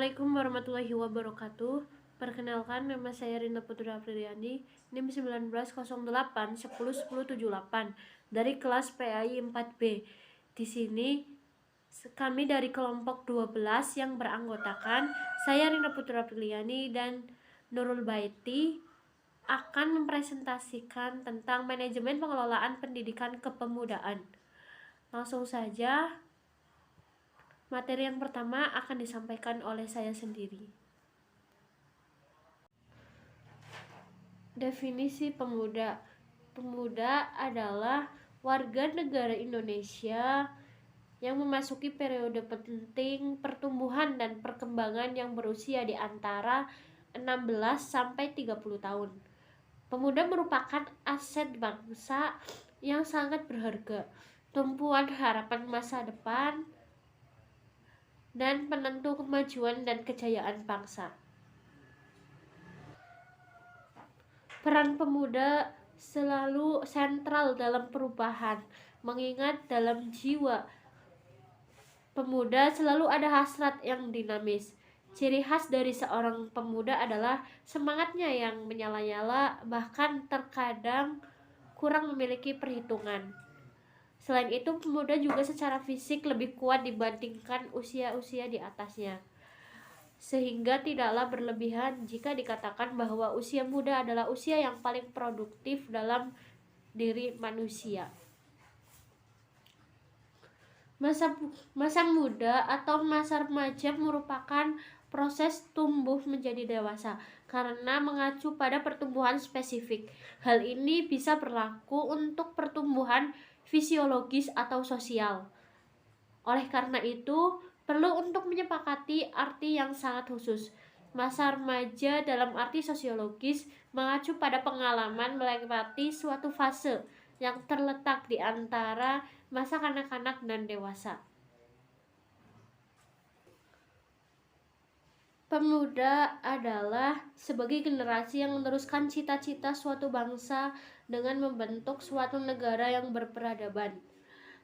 Assalamualaikum warahmatullahi wabarakatuh. Perkenalkan, nama saya Rina Putri Apriliani, NIM 1908 10 10 78 dari kelas PAI 4B. Di sini kami dari kelompok 12 yang beranggotakan saya Rina Putri Apriliani dan Nurul Baiti akan mempresentasikan tentang manajemen pengelolaan pendidikan kepemudaan. Langsung saja, materi yang pertama akan disampaikan oleh saya sendiri. Definisi pemuda. Pemuda adalah warga negara Indonesia yang memasuki periode penting pertumbuhan dan perkembangan yang berusia di antara 16 sampai 30 tahun. Pemuda merupakan aset bangsa yang sangat berharga, tumpuan harapan masa depan, dan penentu kemajuan dan kejayaan bangsa. Peran pemuda selalu sentral dalam perubahan, mengingat dalam jiwa pemuda selalu ada hasrat yang dinamis. Ciri khas dari seorang pemuda adalah semangatnya yang menyala-nyala, bahkan terkadang kurang memiliki perhitungan. Selain itu, pemuda juga secara fisik lebih kuat dibandingkan usia-usia di atasnya, sehingga tidaklah berlebihan jika dikatakan bahwa usia muda adalah usia yang paling produktif dalam diri manusia. Masa muda atau masa remaja merupakan proses tumbuh menjadi dewasa karena mengacu pada pertumbuhan spesifik. Hal ini bisa berlaku untuk pertumbuhan fisiologis atau sosial. Oleh karena itu, perlu untuk menyepakati arti yang sangat khusus. Masa remaja dalam arti sosiologis mengacu pada pengalaman melewati suatu fase yang terletak di antara masa kanak-kanak dan dewasa. Pemuda adalah sebagai generasi yang meneruskan cita-cita suatu bangsa dengan membentuk suatu negara yang berperadaban.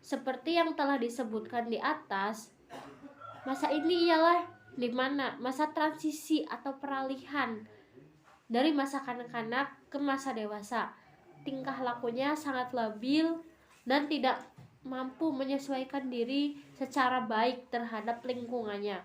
Seperti yang telah disebutkan di atas, masa ini ialah di mana masa transisi atau peralihan dari masa kanak-kanak ke masa dewasa. Tingkah lakunya sangat labil dan tidak mampu menyesuaikan diri secara baik terhadap lingkungannya.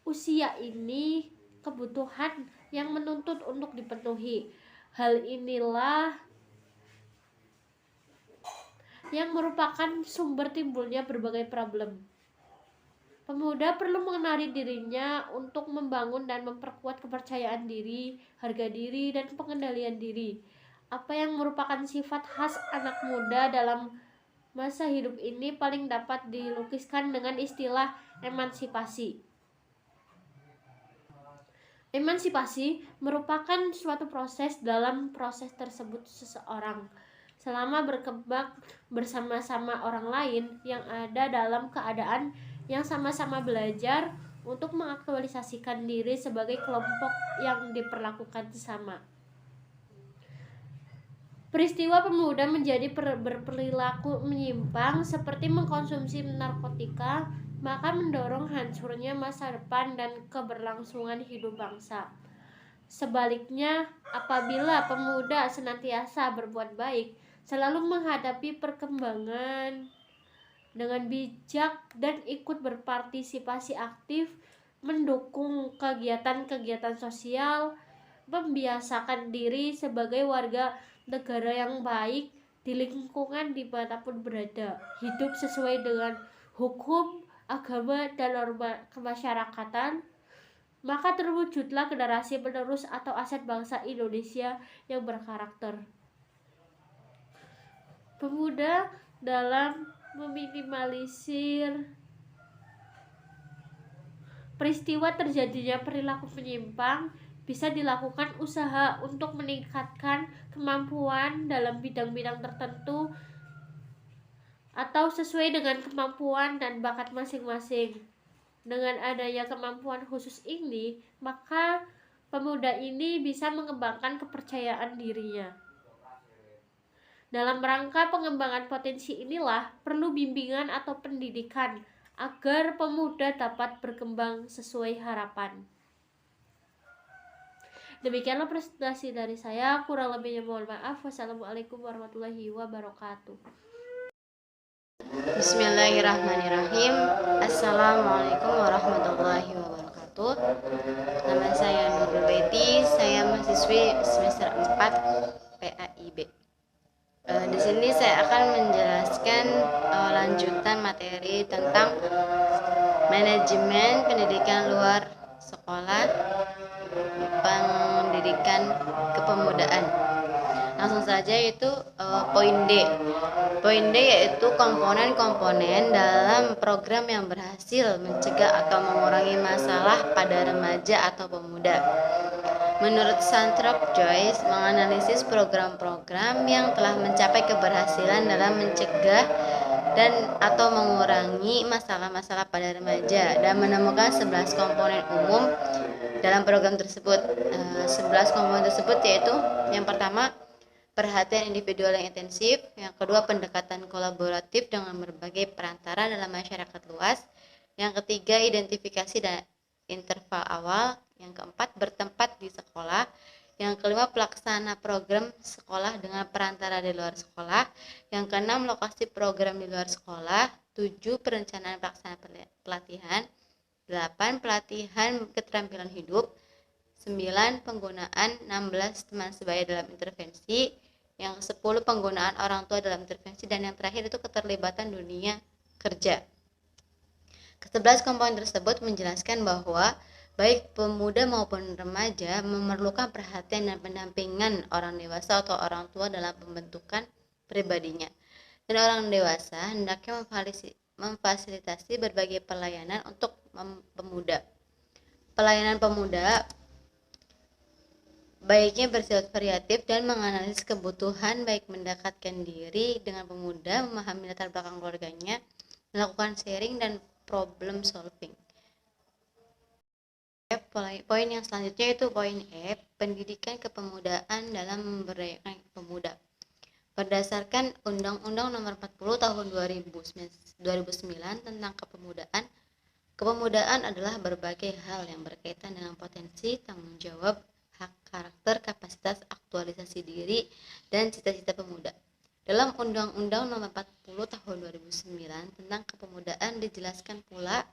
Usia ini kebutuhan yang menuntut untuk dipenuhi. Hal inilah yang merupakan sumber timbulnya berbagai problem. Pemuda perlu mengenali dirinya untuk membangun dan memperkuat kepercayaan diri, harga diri, dan pengendalian diri. Apa yang merupakan sifat khas anak muda dalam masa hidup ini paling dapat dilukiskan dengan istilah emansipasi. Emansipasi merupakan suatu proses. Dalam proses tersebut seseorang selama berkembang bersama-sama orang lain yang ada dalam keadaan yang sama-sama belajar untuk mengaktualisasikan diri sebagai kelompok yang diperlakukan sama. Peristiwa pemuda menjadi berperilaku menyimpang seperti mengkonsumsi narkotika, maka mendorong hancurnya masa depan dan keberlangsungan hidup bangsa. Sebaliknya, apabila pemuda senantiasa berbuat baik, selalu menghadapi perkembangan dengan bijak dan ikut berpartisipasi aktif, mendukung kegiatan-kegiatan sosial, membiasakan diri sebagai warga negara yang baik di lingkungan dimanapun berada, hidup sesuai dengan hukum, agama, dan norma kemasyarakatan, maka terwujudlah generasi penerus atau aset bangsa Indonesia yang berkarakter. Pemuda dalam meminimalisir peristiwa terjadinya perilaku menyimpang bisa dilakukan usaha untuk meningkatkan kemampuan dalam bidang-bidang tertentu atau sesuai dengan kemampuan dan bakat masing-masing. Dengan adanya kemampuan khusus ini, maka pemuda ini bisa mengembangkan kepercayaan dirinya. Dalam rangka pengembangan potensi inilah perlu bimbingan atau pendidikan agar pemuda dapat berkembang sesuai harapan. Demikianlah presentasi dari saya, kurang lebihnya mohon maaf. Wassalamualaikum warahmatullahi wabarakatuh. Bismillahirrahmanirrahim. Assalamualaikum warahmatullahi wabarakatuh. Nama saya Nurul Beti, saya mahasiswi semester 4 PAIB. Di sini saya akan menjelaskan lanjutan materi tentang manajemen pendidikan luar sekolah, pendidikan kepemudaan. Langsung saja yaitu poin D. Poin D yaitu komponen-komponen dalam program yang berhasil mencegah atau mengurangi masalah pada remaja atau pemuda. Menurut Santhrop Joyce, menganalisis program-program yang telah mencapai keberhasilan dalam mencegah dan atau mengurangi masalah-masalah pada remaja dan menemukan 11 komponen umum dalam program tersebut. 11 komponen tersebut yaitu yang pertama, perhatian individual yang intensif, yang kedua pendekatan kolaboratif dengan berbagai perantara dalam masyarakat luas, yang ketiga identifikasi dan interval awal, yang keempat bertempat di sekolah, yang kelima pelaksana program sekolah dengan perantara di luar sekolah, yang keenam lokasi program di luar sekolah, 7 perencanaan pelaksanaan pelatihan, 8 pelatihan keterampilan hidup, 9 penggunaan 16 teman sebaya dalam intervensi, yang 10 penggunaan orang tua dalam intervensi, dan yang terakhir itu keterlibatan dunia kerja. Ke-11 komponen tersebut menjelaskan bahwa baik pemuda maupun remaja memerlukan perhatian dan pendampingan orang dewasa atau orang tua dalam pembentukan pribadinya. Dan orang dewasa hendaknya memfasilitasi berbagai pelayanan untuk pemuda. Pelayanan pemuda baiknya bersifat variatif dan menganalisis kebutuhan, baik mendekatkan diri dengan pemuda, memahami latar belakang keluarganya, melakukan sharing dan problem solving. Poin yang selanjutnya itu poin E, pendidikan kepemudaan dalam memberdayakan pemuda. Berdasarkan Undang-Undang Nomor 40 Tahun 2009 tentang kepemudaan, kepemudaan adalah berbagai hal yang berkaitan dengan potensi, tanggung jawab, hak, karakter, kapasitas, aktualisasi diri, dan cita-cita pemuda. Dalam Undang-Undang Nomor 40 Tahun 2009 tentang kepemudaan dijelaskan pula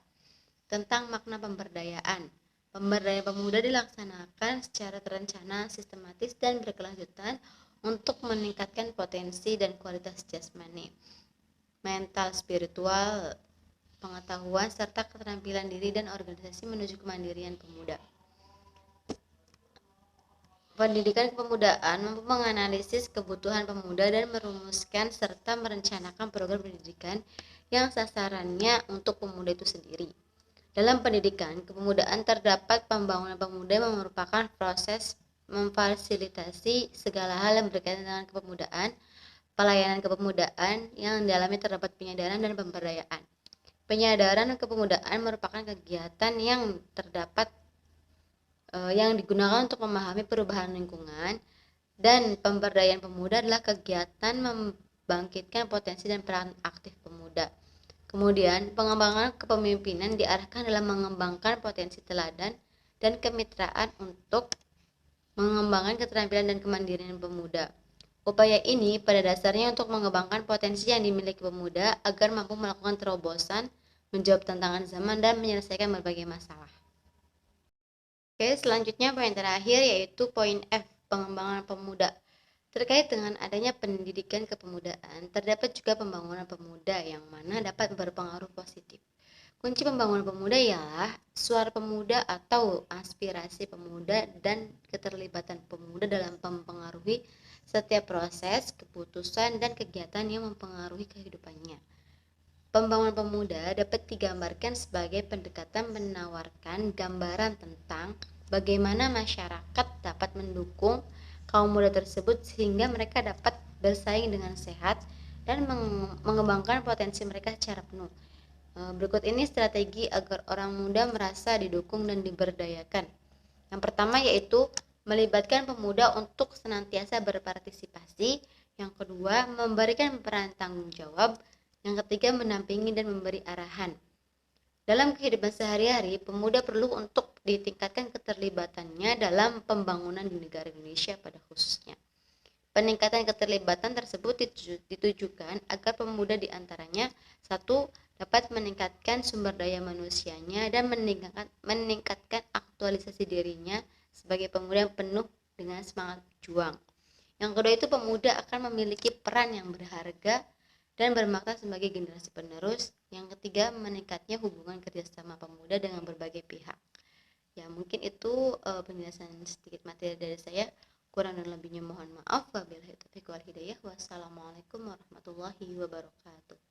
tentang makna pemberdayaan. Pemberdayaan pemuda dilaksanakan secara terencana, sistematis, dan berkelanjutan untuk meningkatkan potensi dan kualitas jasmani, mental, spiritual, pengetahuan, serta keterampilan diri dan organisasi menuju kemandirian pemuda. Pendidikan kepemudaan mampu menganalisis kebutuhan pemuda dan merumuskan serta merencanakan program pendidikan yang sasarannya untuk pemuda itu sendiri. Dalam pendidikan kepemudaan terdapat pembangunan pemuda yang merupakan proses memfasilitasi segala hal yang berkaitan dengan kepemudaan, pelayanan kepemudaan yang di dalamnya terdapat penyadaran dan pemberdayaan. Penyadaran kepemudaan merupakan kegiatan yang digunakan untuk memahami perubahan lingkungan, dan pemberdayaan pemuda adalah kegiatan membangkitkan potensi dan peran aktif pemuda. Kemudian, pengembangan kepemimpinan diarahkan dalam mengembangkan potensi teladan dan kemitraan untuk mengembangkan keterampilan dan kemandirian pemuda. Upaya ini pada dasarnya untuk mengembangkan potensi yang dimiliki pemuda agar mampu melakukan terobosan, menjawab tantangan zaman, dan menyelesaikan berbagai masalah. Oke, selanjutnya poin terakhir yaitu poin F, pengembangan pemuda. Terkait dengan adanya pendidikan kepemudaan, terdapat juga pembangunan pemuda yang mana dapat berpengaruh positif. Kunci pembangunan pemuda ialah suara pemuda atau aspirasi pemuda dan keterlibatan pemuda dalam mempengaruhi setiap proses, keputusan, dan kegiatan yang mempengaruhi kehidupannya. Pembangunan pemuda dapat digambarkan sebagai pendekatan menawarkan gambaran tentang bagaimana masyarakat dapat mendukung kaum muda tersebut sehingga mereka dapat bersaing dengan sehat dan mengembangkan potensi mereka secara penuh. Berikut ini strategi agar orang muda merasa didukung dan diberdayakan. Yang pertama yaitu melibatkan pemuda untuk senantiasa berpartisipasi. Yang kedua, memberikan peran tanggung jawab. Yang ketiga, mendampingi dan memberi arahan. Dalam kehidupan sehari-hari, pemuda perlu untuk ditingkatkan keterlibatannya dalam pembangunan di negara Indonesia pada khususnya. Peningkatan keterlibatan tersebut ditujukan agar pemuda diantaranya satu, dapat meningkatkan sumber daya manusianya dan meningkatkan aktualisasi dirinya sebagai pemuda yang penuh dengan semangat juang. Yang kedua itu pemuda akan memiliki peran yang berharga dan bermakna sebagai generasi penerus. Yang ketiga, meningkatnya hubungan kerjasama pemuda dengan berbagai pihak. Ya, mungkin itu penjelasan sedikit materi dari saya. Kurang dan lebihnya mohon maaf. Wabillahi taufiq wal hidayah. Wassalamualaikum warahmatullahi wabarakatuh.